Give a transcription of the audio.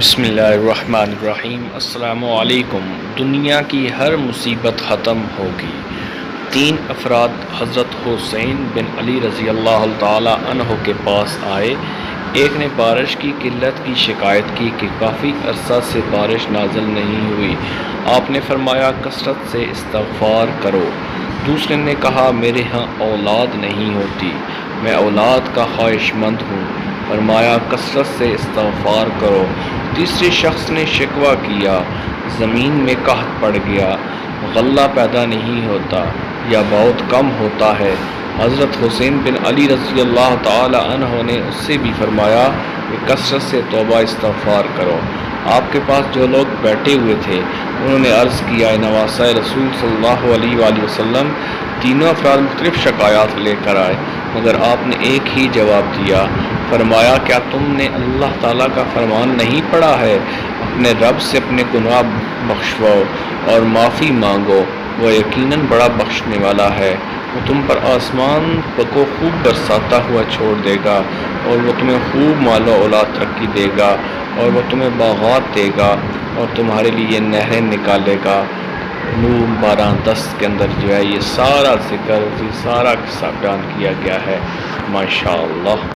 بسم اللہ الرحمن الرحیم۔ السلام علیکم۔ دنیا کی ہر مصیبت ختم ہوگی۔ تین افراد حضرت حسین بن علی رضی اللہ تعالی عنہ کے پاس آئے۔ ایک نے بارش کی قلت کی شکایت کی کہ کافی عرصہ سے بارش نازل نہیں ہوئی۔ آپ نے فرمایا کثرت سے استغفار کرو۔ دوسرے نے کہا میرے ہاں اولاد نہیں ہوتی، میں اولاد کا خواہش مند ہوں۔ فرمایا کثرت سے استغفار کرو۔ تیسرے شخص نے شکوہ کیا زمین میں قحط پڑ گیا، غلہ پیدا نہیں ہوتا یا بہت کم ہوتا ہے۔ حضرت حسین بن علی رضی اللہ تعالی عنہ نے اس سے بھی فرمایا کہ کثرت سے توبہ استغفار کرو۔ آپ کے پاس جو لوگ بیٹھے ہوئے تھے انہوں نے عرض کیا اے نواسۂ رسول صلی اللہ علیہ وآلہ وسلم، تینوں افراد مختلف شکایات لے کر آئے مگر آپ نے ایک ہی جواب دیا۔ فرمایا کیا تم نے اللہ تعالیٰ کا فرمان نہیں پڑھا ہے؟ اپنے رب سے اپنے گناہ بخشواؤ اور معافی مانگو، وہ یقیناً بڑا بخشنے والا ہے۔ وہ تم پر آسمان کو خوب برساتا ہوا چھوڑ دے گا اور وہ تمہیں خوب مال و اولاد ترقی دے گا اور وہ تمہیں باغات دے گا اور تمہارے لیے نہریں نکالے گا۔ نور 12:10 کے اندر جو ہے یہ سارا ذکر، یہ سارا قصہ بیان کیا گیا ہے۔ ماشاء اللہ۔